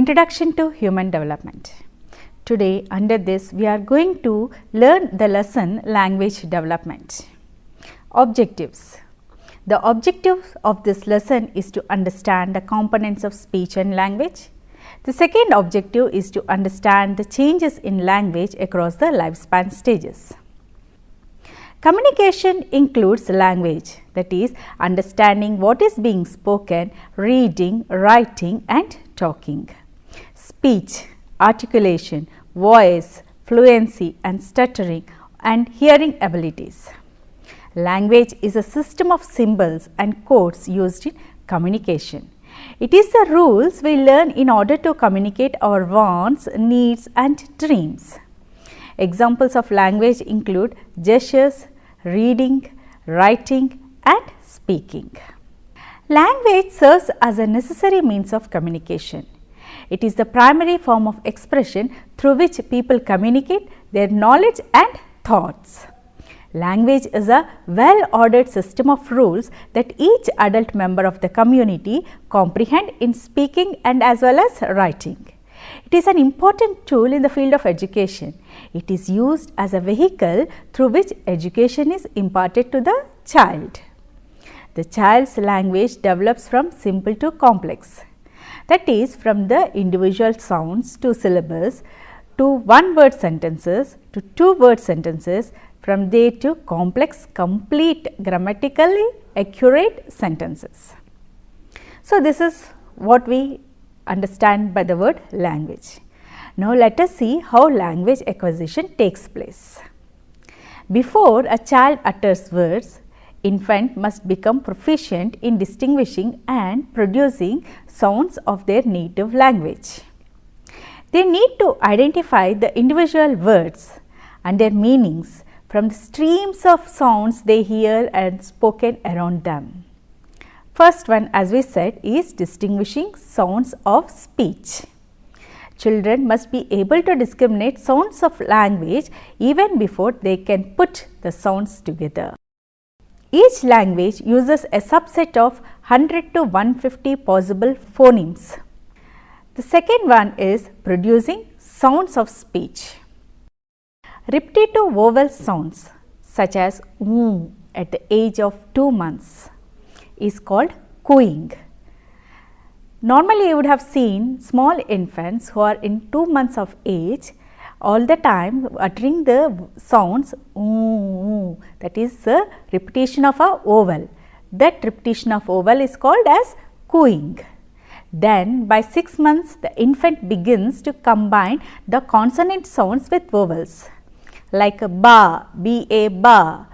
Introduction to Human Development. Today under this we are going to learn the lesson Language Development. Objectives. The objective of this lesson is to understand the components of speech and language. The second objective is to understand the changes in language across the lifespan stages. Communication includes language, that is, understanding what is being spoken, reading, writing and talking. Speech, articulation, voice, fluency and stuttering and hearing abilities. Language is a system of symbols and codes used in communication. It is the rules we learn in order to communicate our wants, needs and dreams. Examples of language include gestures, reading, writing and speaking. Language serves as a necessary means of communication. It is the primary form of expression through which people communicate their knowledge and thoughts. Language is a well-ordered system of rules that each adult member of the community comprehend in speaking and as well as writing. It is an important tool in the field of education. It is used as a vehicle through which education is imparted to the child. The child's language develops from simple to complex. That is, from the individual sounds to syllables, to one-word sentences, to two-word sentences, from there to complex, complete, grammatically accurate sentences. So, this is what we understand by the word language. Now, let us see how language acquisition takes place. Before a child utters words, infant must become proficient in distinguishing and producing sounds of their native language. They need to identify the individual words and their meanings from the streams of sounds they hear and spoken around them. First one, as we said, is distinguishing sounds of speech. Children must be able to discriminate sounds of language even before they can put the sounds together. Each language uses a subset of 100 to 150 possible phonemes. The second one is producing sounds of speech. Repetitive vowel sounds such as at the age of 2 months is called cooing. Normally, you would have seen small infants who are in 2 months of age all the time uttering the sounds that is the repetition of a vowel. That repetition of vowel is called as cooing. Then by 6 months the infant begins to combine the consonant sounds with vowels like ba, ba, ba,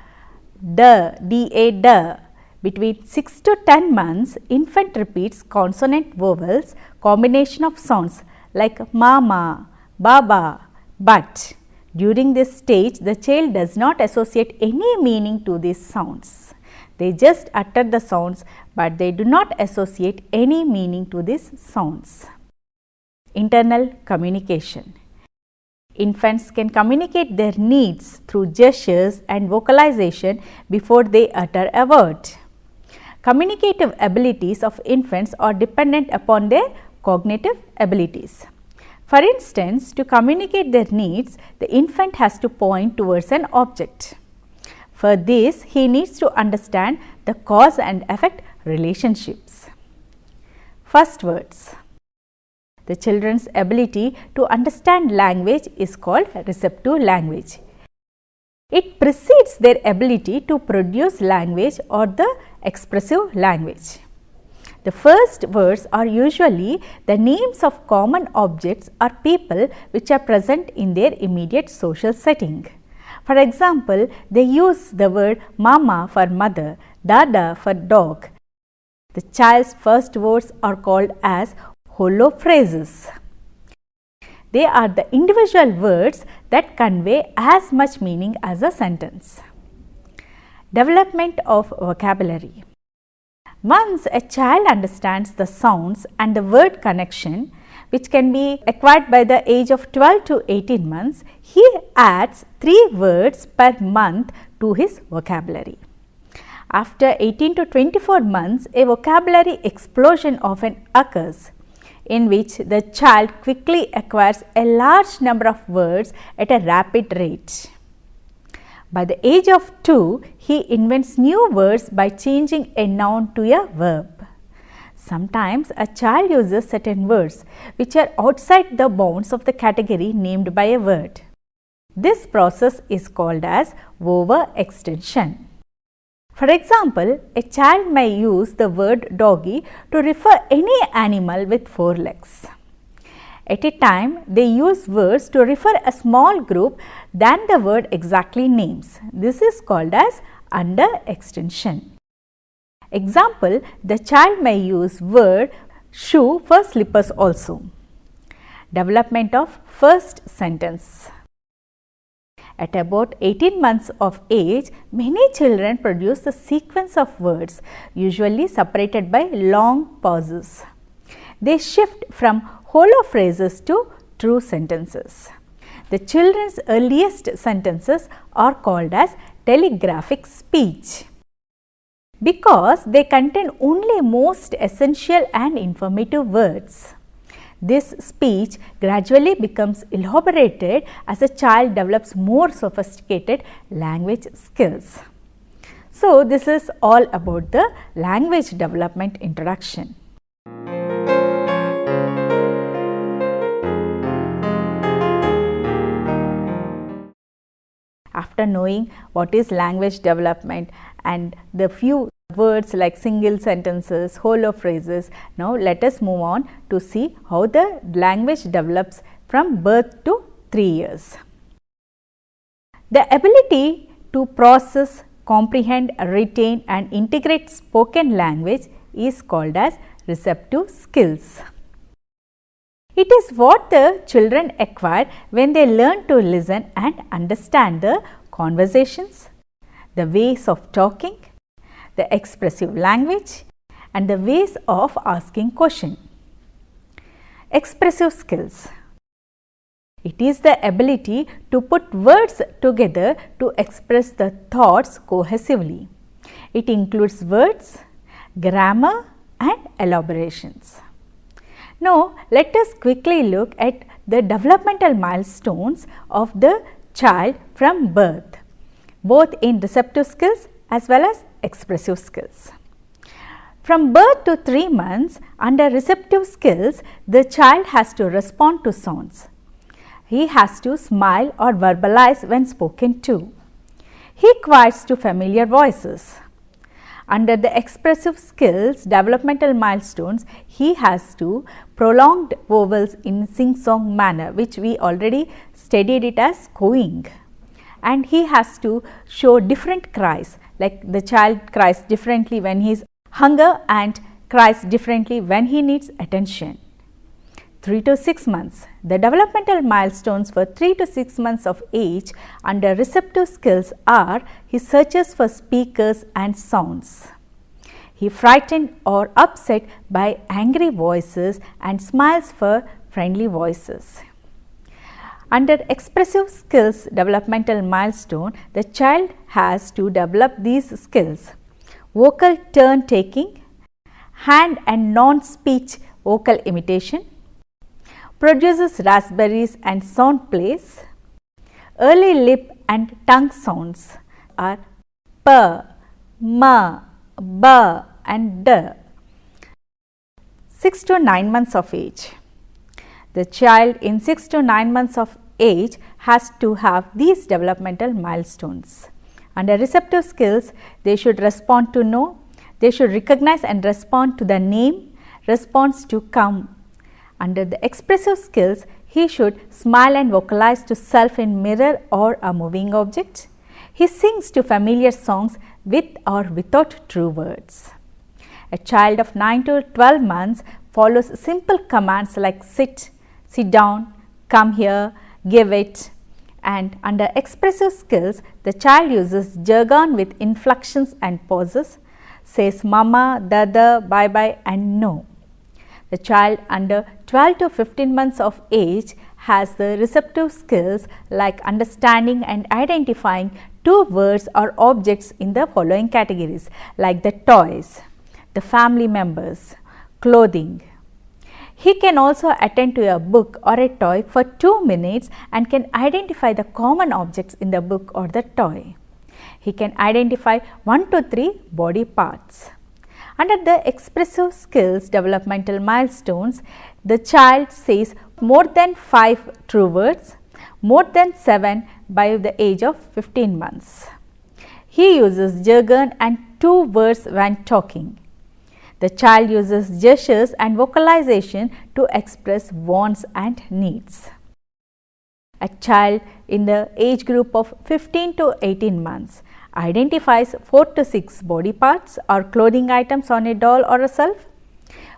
da, da, da. Between 6 to 10 months, infant repeats consonant vowels combination of sounds like mama, baba, but. During this stage, the child does not associate any meaning to these sounds. They just utter the sounds, but they do not associate any meaning to these sounds. Internal communication. Infants can communicate their needs through gestures and vocalization before they utter a word. Communicative abilities of infants are dependent upon their cognitive abilities. For instance, to communicate their needs, the infant has to point towards an object. For this, he needs to understand the cause and effect relationships. First words. The children's ability to understand language is called receptive language. It precedes their ability to produce language or the expressive language. The first words are usually the names of common objects or people which are present in their immediate social setting. For example, they use the word mama for mother, dada for dog. The child's first words are called as hollow phrases. They are the individual words that convey as much meaning as a sentence. Development of vocabulary. Once a child understands the sounds and the word connection, which can be acquired by the age of 12 to 18 months, he adds 3 words per month to his vocabulary. After 18 to 24 months, a vocabulary explosion often occurs. in which the child quickly acquires a large number of words at a rapid rate. By the age of 2, he invents new words by changing a noun to a verb. Sometimes a child uses certain words which are outside the bounds of the category named by a word. This process is called as overextension. For example, a child may use the word doggy to refer any animal with 4 legs. At a time, they use words to refer a small group than the word exactly names. This is called as underextension. Example, the child may use word shoe for slippers also. Development of first sentence. At about 18 months of age, many children produce a sequence of words, usually separated by long pauses. They shift from hollow phrases to true sentences. The children's earliest sentences are called as telegraphic speech because they contain only most essential and informative words. This speech gradually becomes elaborated as a child develops more sophisticated language skills. So, this is all about the language development introduction. After knowing what is language development and the few words like single sentences, hollow phrases, now let us move on to see how the language develops from birth to 3 years. The ability to process, comprehend, retain and integrate spoken language is called as receptive skills. It is what the children acquire when they learn to listen and understand the conversations, the ways of talking, the expressive language and the ways of asking questions. Expressive skills. It is the ability to put words together to express the thoughts cohesively. It includes words, grammar and elaborations. Now, let us quickly look at the developmental milestones of the child from birth, both in receptive skills as well as expressive skills. From birth to 3 months, under receptive skills, the child has to respond to sounds. He has to smile or verbalize when spoken to. He quiets to familiar voices. Under the expressive skills developmental milestones, he has to prolonged vowels in sing-song manner, which we already studied it as cooing. And he has to show different cries, like the child cries differently when he is hunger and cries differently when he needs attention. 3 to 6 months. The developmental milestones for 3 to 6 months of age under receptive skills are he searches for speakers and sounds. He frightened or upset by angry voices and smiles for friendly voices. Under expressive skills developmental milestone, the child has to develop these skills: vocal turn taking, hand and non-speech vocal imitation, produces raspberries and sound plays. Early lip and tongue sounds are p, m, b and d. 6 to 9 months of age. The child in 6 to 9 months of age has to have these developmental milestones. Under receptive skills, they should respond to no, they should recognize and respond to the name, response to come. Under the expressive skills, he should smile and vocalize to self in mirror or a moving object. He sings to familiar songs with or without true words. A child of 9 to 12 months follows simple commands like sit, sit down, come here, give it. And under expressive skills, the child uses jargon with inflections and pauses, says mama, dada, bye bye and no. The child under 12 to 15 months of age has the receptive skills like understanding and identifying two words or objects in the following categories, like the toys, the family members, clothing. He can also attend to a book or a toy for 2 minutes and can identify the common objects in the book or the toy. He can identify 1 to 3 body parts. Under the expressive skills developmental milestones, the child says more than 5 true words, more than 7 by the age of 15 months. He uses jargon and 2 words when talking. The child uses gestures and vocalization to express wants and needs. A child in the age group of 15 to 18 months identifies 4 to 6 body parts or clothing items on a doll or a shelf,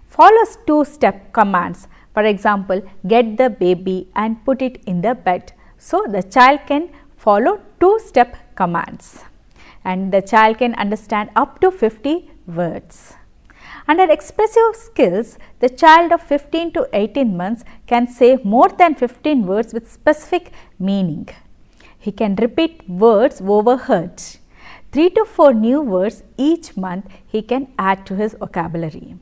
follows 2-step commands, for example, get the baby and put it in the bed. So, the child can follow 2-step commands and the child can understand up to 50 words. Under expressive skills, the child of 15 to 18 months can say more than 15 words with specific meaning. He can repeat words overheard. 3 to 4 new words each month he can add to his vocabulary.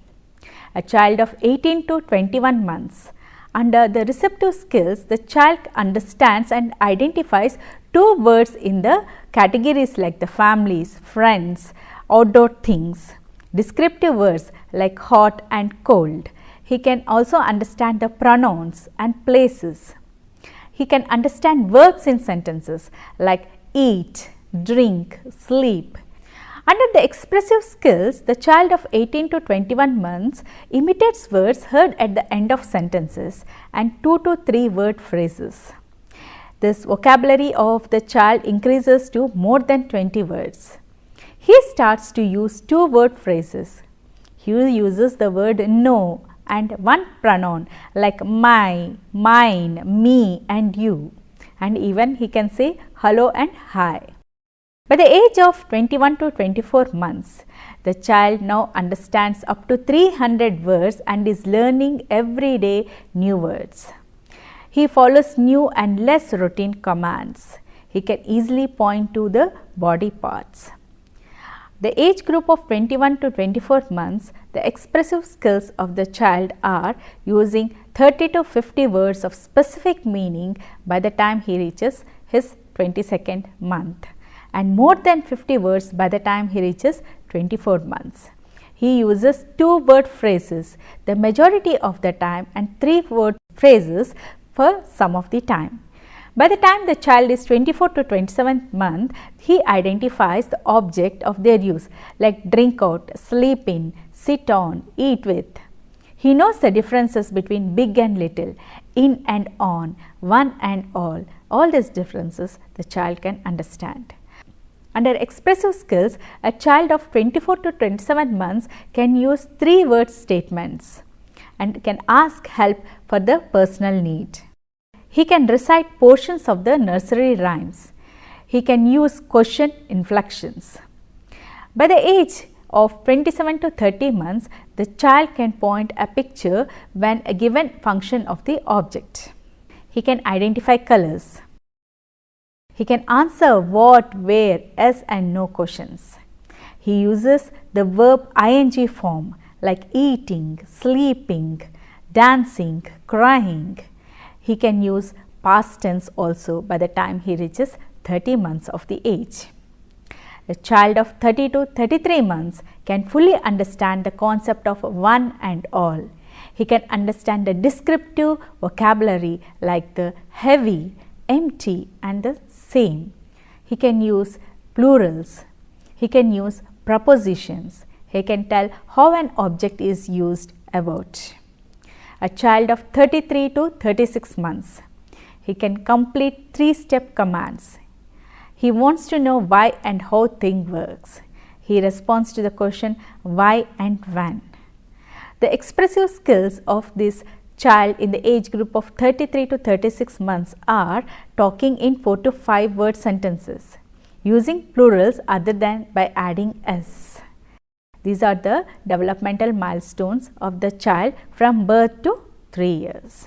A child of 18 to 21 months. Under the receptive skills, the child understands and identifies 2 words in the categories like the families, friends, outdoor things. Descriptive words like hot and cold. He can also understand the pronouns and places. He can understand verbs in sentences like eat, drink, sleep. Under the expressive skills, the child of 18 to 21 months imitates words heard at the end of sentences and 2 to 3 word phrases. This vocabulary of the child increases to more than 20 words. He starts to use 2 word phrases. He uses the word no and 1 pronoun like my, mine, me and you, and even he can say hello and hi. By the age of 21 to 24 months, the child now understands up to 300 words and is learning every day new words. He follows new and less routine commands. He can easily point to the body parts. The age group of 21 to 24 months, the expressive skills of the child are using 30 to 50 words of specific meaning by the time he reaches his 22nd month and more than 50 words by the time he reaches 24 months. He uses 2 word phrases the majority of the time and 3 word phrases for some of the time. By the time the child is 24 to 27th month, he identifies the object of their use like drink out, sleep in, sit on, eat with. He knows the differences between big and little, in and on, one and all these differences the child can understand. Under expressive skills, a child of 24 to 27 months can use 3 word statements and can ask help for the personal need. He can recite portions of the nursery rhymes. He can use question inflections. By the age of 27 to 30 months, the child can point a picture when a given function of the object. He can identify colors. He can answer what, where, yes and no questions. He uses the verb ing form like eating, sleeping, dancing, crying. He can use past tense also by the time he reaches 30 months of the age. A child of 30 to 33 months can fully understand the concept of one and all. He can understand the descriptive vocabulary like the heavy, empty and the same. He can use plurals. He can use prepositions. He can tell how an object is used about. A child of 33 to 36 months. He can complete 3-step commands. He wants to know why and how thing works. He responds to the question why and when. The expressive skills of this child in the age group of 33 to 36 months are talking in 4 to 5 word sentences, using plurals other than by adding s. These are the developmental milestones of the child from birth to 3 years.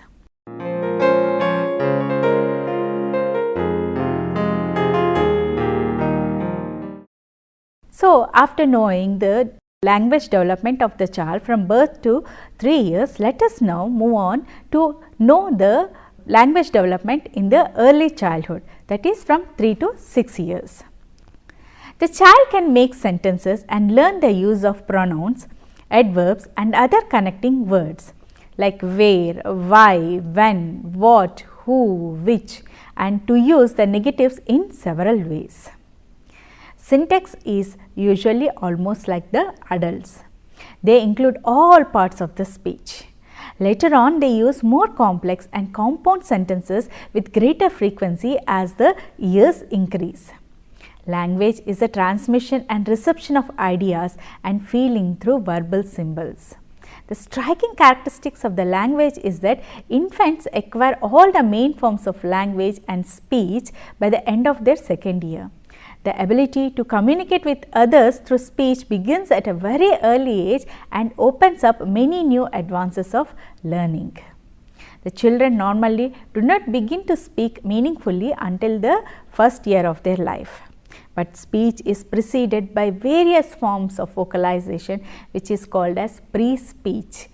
So, after knowing the language development of the child from birth to 3 years, let us now move on to know the language development in the early childhood, that is from 3 to 6 years. The child can make sentences and learn the use of pronouns, adverbs and other connecting words like where, why, when, what, who, which, and to use the negatives in several ways. Syntax is usually almost like the adults. They include all parts of the speech. Later on, they use more complex and compound sentences with greater frequency as the years increase. Language is a transmission and reception of ideas and feeling through verbal symbols. The striking characteristics of the language is that infants acquire all the main forms of language and speech by the end of their second year. The ability to communicate with others through speech begins at a very early age and opens up many new advances of learning. The children normally do not begin to speak meaningfully until the first year of their life. But speech is preceded by various forms of vocalization which is called as pre-speech,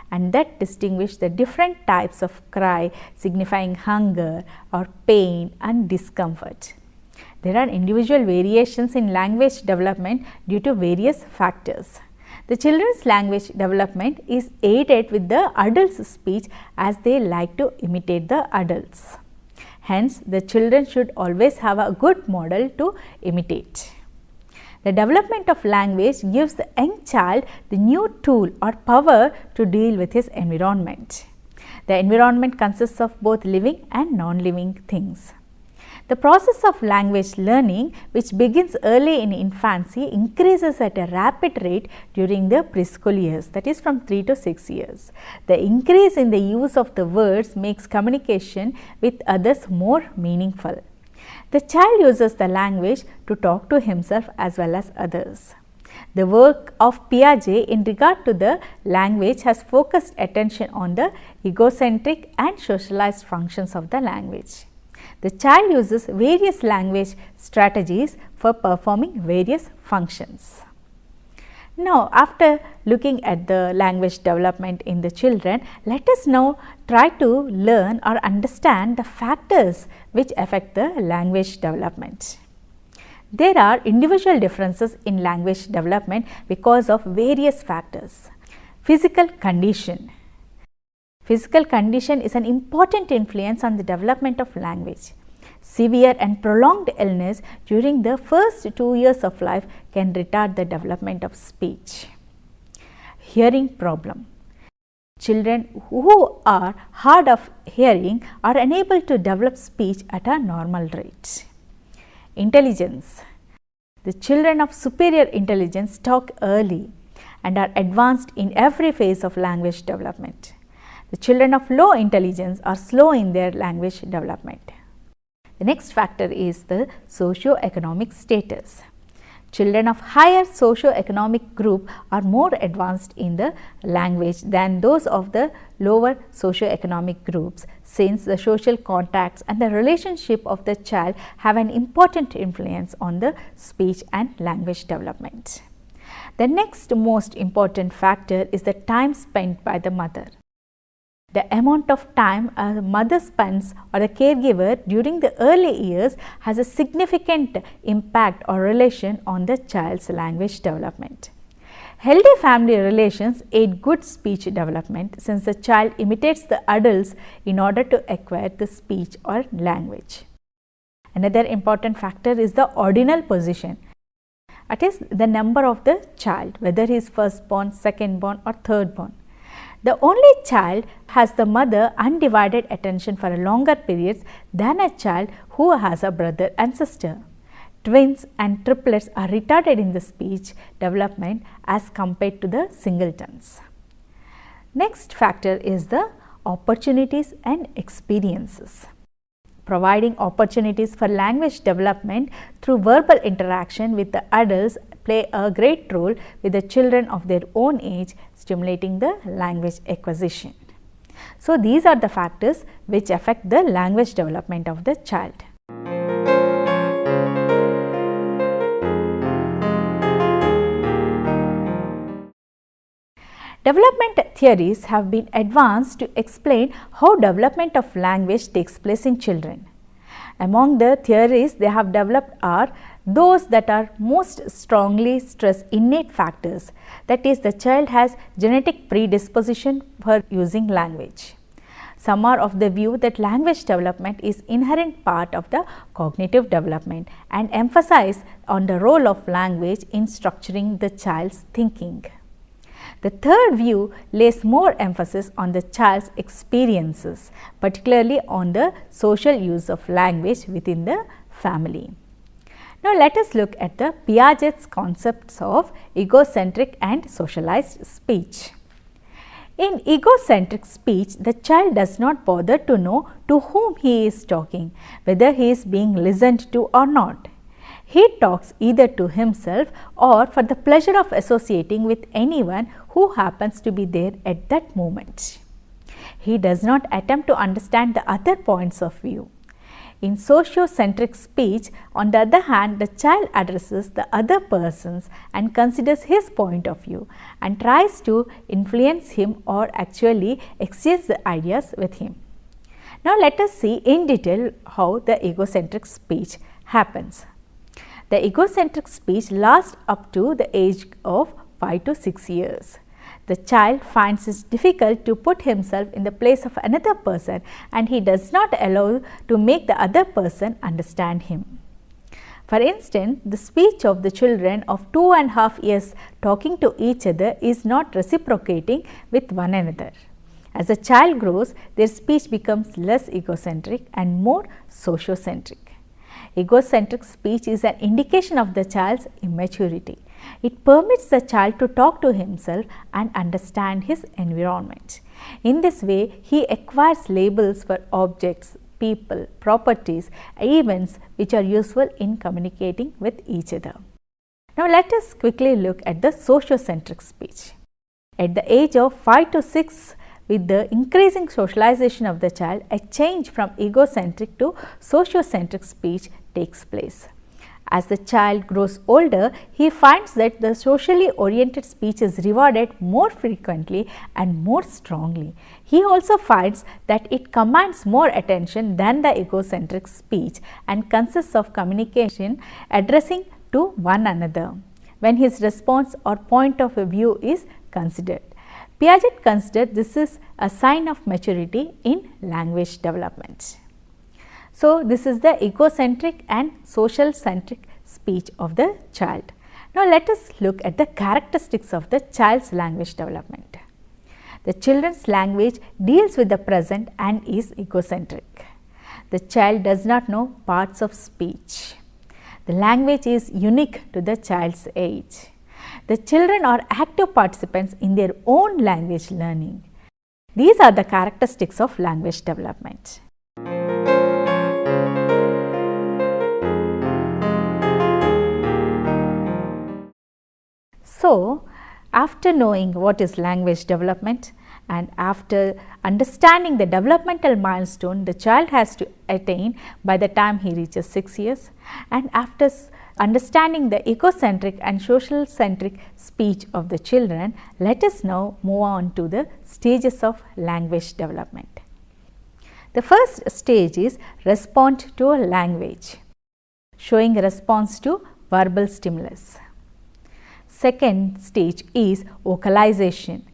and that distinguish the different types of cry signifying hunger or pain and discomfort. There are individual variations in language development due to various factors. The children's language development is aided with the adults' speech as they like to imitate the adults. Hence, the children should always have a good model to imitate. The development of language gives the young child the new tool or power to deal with his environment. The environment consists of both living and non-living things. The process of language learning, which begins early in infancy, increases at a rapid rate during the preschool years, that is from 3 to 6 years. The increase in the use of the words makes communication with others more meaningful. The child uses the language to talk to himself as well as others. The work of Piaget in regard to the language has focused attention on the egocentric and socialized functions of the language. The child uses various language strategies for performing various functions. Now, after looking at the language development in the children, let us now try to learn or understand the factors which affect the language development. There are individual differences in language development because of various factors. Physical condition. Physical condition is an important influence on the development of language. Severe and prolonged illness during the first 2 years of life can retard the development of speech. Hearing problem. Children who are hard of hearing are unable to develop speech at a normal rate. Intelligence. The children of superior intelligence talk early and are advanced in every phase of language development. The children of low intelligence are slow in their language development. The next factor is the socio-economic status. Children of higher socio-economic group are more advanced in the language than those of the lower socio-economic groups, since the social contacts and the relationship of the child have an important influence on the speech and language development. The next most important factor is the time spent by the mother. The amount of time a mother spends or a caregiver during the early years has a significant impact or relation on the child's language development. Healthy family relations aid good speech development, since the child imitates the adults in order to acquire the speech or language. Another important factor is the ordinal position. That is the number of the child, whether he is firstborn, secondborn or thirdborn. The only child has the mother undivided attention for a longer periods than a child who has a brother and sister. Twins and triplets are retarded in the speech development as compared to the singletons. Next factor is the opportunities and experiences. Providing opportunities for language development through verbal interaction with the adults play a great role with the children of their own age, stimulating the language acquisition. So, these are the factors which affect the language development of the child. Development theories have been advanced to explain how development of language takes place in children. Among the theories they have developed are those that are most strongly stress innate factors, that is, the child has genetic predisposition for using language. Some are of the view that language development is inherent part of the cognitive development and emphasize on the role of language in structuring the child's thinking. The third view lays more emphasis on the child's experiences, particularly on the social use of language within the family. Now, let us look at the Piaget's concepts of egocentric and socialized speech. In egocentric speech, the child does not bother to know to whom he is talking, whether he is being listened to or not. He talks either to himself or for the pleasure of associating with anyone who happens to be there at that moment. He does not attempt to understand the other points of view. In sociocentric speech, on the other hand, the child addresses the other persons and considers his point of view and tries to influence him or actually exchange the ideas with him. Now, let us see in detail how the egocentric speech happens. The egocentric speech lasts up to the age of 5 to 6 years. The child finds it difficult to put himself in the place of another person and he does not allow to make the other person understand him. For instance, the speech of the children of 2.5 years talking to each other is not reciprocating with one another. As a child grows, their speech becomes less egocentric and more sociocentric. Egocentric speech is an indication of the child's immaturity. It permits the child to talk to himself and understand his environment. In this way, he acquires labels for objects, people, properties, events which are useful in communicating with each other. Now, let us quickly look at the sociocentric speech. At the age of 5 to 6, with the increasing socialization of the child, a change from egocentric to sociocentric speech takes place. As the child grows older, he finds that the socially oriented speech is rewarded more frequently and more strongly. He also finds that it commands more attention than the egocentric speech and consists of communication addressing to one another when his response or point of view is considered. Piaget considered this is a sign of maturity in language development. So, this is the egocentric and social centric speech of the child. Now, let us look at the characteristics of the child's language development. The children's language deals with the present and is egocentric. The child does not know parts of speech. The language is unique to the child's age. The children are active participants in their own language learning. These are the characteristics of language development. So, after knowing what is language development and after understanding the developmental milestone the child has to attain by the time he reaches 6 years, and after understanding the egocentric and social centric speech of the children, let us now move on to the stages of language development. The first stage is respond to a language, showing response to verbal stimulus. Second stage is vocalization.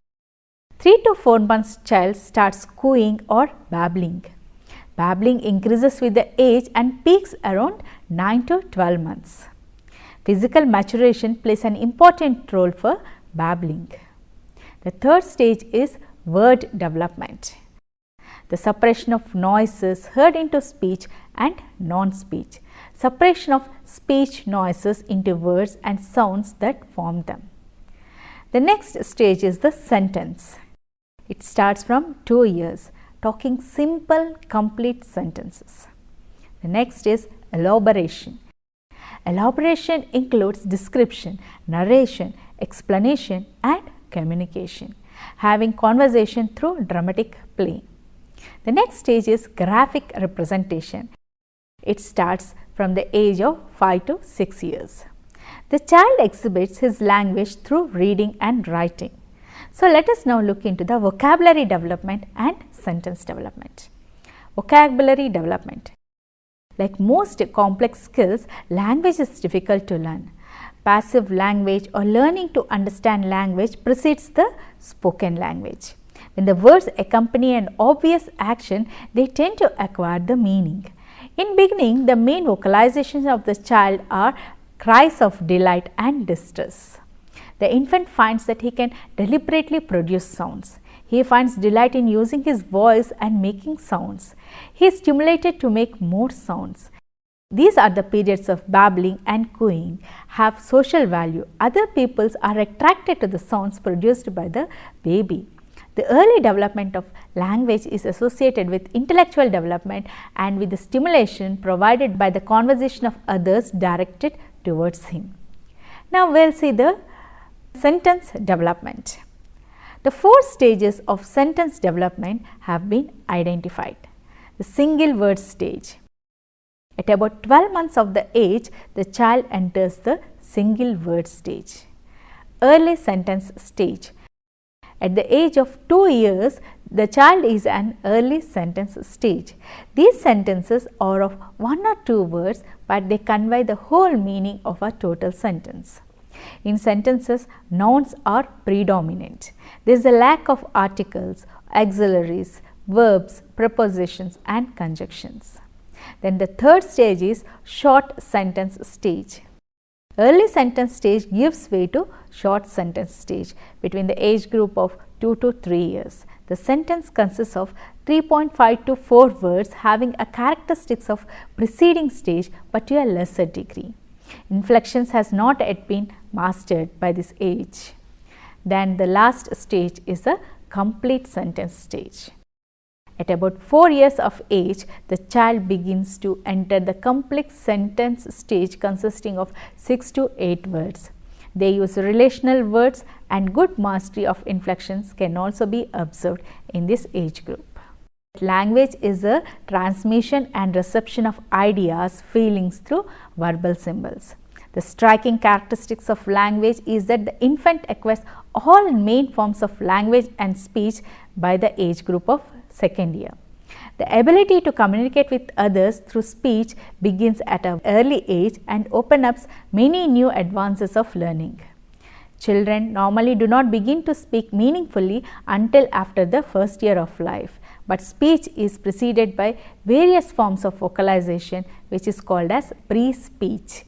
3 to 4 months child starts cooing or babbling. Babbling increases with the age and peaks around 9 to 12 months. Physical maturation plays an important role for babbling. The third stage is word development. The separation of noises heard into speech and non-speech. Separation of speech noises into words and sounds that form them. The next stage is the sentence. It starts from 2 years, talking simple, complete sentences. The next is elaboration. Elaboration includes description, narration, explanation and communication, having conversation through dramatic play. The next stage is graphic representation. It starts from the age of 5 to 6 years. The child exhibits his language through reading and writing. So, let us now look into the vocabulary development and sentence development. Vocabulary development. Like most complex skills, language is difficult to learn. Passive language or learning to understand language precedes the spoken language. When the words accompany an obvious action, they tend to acquire the meaning. In beginning, the main vocalizations of the child are cries of delight and distress. The infant finds that he can deliberately produce sounds. He finds delight in using his voice and making sounds. He is stimulated to make more sounds. These are the periods of babbling and cooing, have social value. Other peoples are attracted to the sounds produced by the baby. The early development of language is associated with intellectual development and with the stimulation provided by the conversation of others directed towards him. Now, we will see the sentence development. The 4 stages of sentence development have been identified. The single word stage. At about 12 months of the age, the child enters the single word stage. Early sentence stage. At the age of 2 years, the child is an early sentence stage. These sentences are of 1 or 2 words, but they convey the whole meaning of a total sentence. In sentences, nouns are predominant. There is a lack of articles, auxiliaries, verbs, prepositions and conjunctions. Then the 3rd stage is short sentence stage. Early sentence stage gives way to short sentence stage between the age group of 2 to 3 years. The sentence consists of 3.5 to 4 words having a characteristics of preceding stage but to a lesser degree. Inflections has not yet been mastered by this age. Then the last stage is the complete sentence stage. At about 4 years of age, the child begins to enter the complete sentence stage consisting of 6 to 8 words. They use relational words and good mastery of inflections can also be observed in this age group. Language is a transmission and reception of ideas, feelings through verbal symbols. The striking characteristics of language is that the infant acquires all main forms of language and speech by the age group of 2nd year. The ability to communicate with others through speech begins at an early age and opens up many new advances of learning. Children normally do not begin to speak meaningfully until after the 1st year of life, but speech is preceded by various forms of vocalization which is called as pre-speech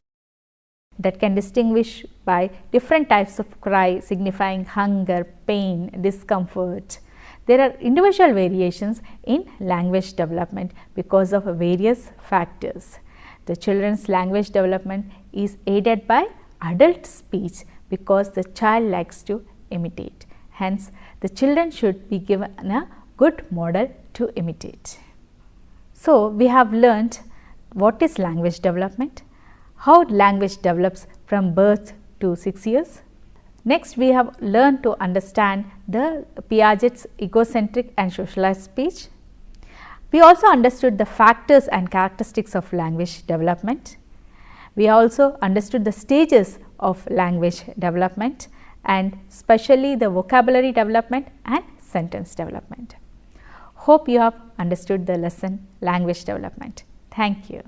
that can distinguish by different types of cry signifying hunger, pain, discomfort. There are individual variations in language development because of various factors. The children's language development is aided by adult speech because the child likes to imitate. Hence, the children should be given a good model to imitate. So, we have learnt what is language development, how language develops from birth to 6 years. Next, we have learned to understand the Piaget's egocentric and socialized speech. We also understood the factors and characteristics of language development. We also understood the stages of language development and especially the vocabulary development and sentence development. Hope you have understood the lesson language development. Thank you.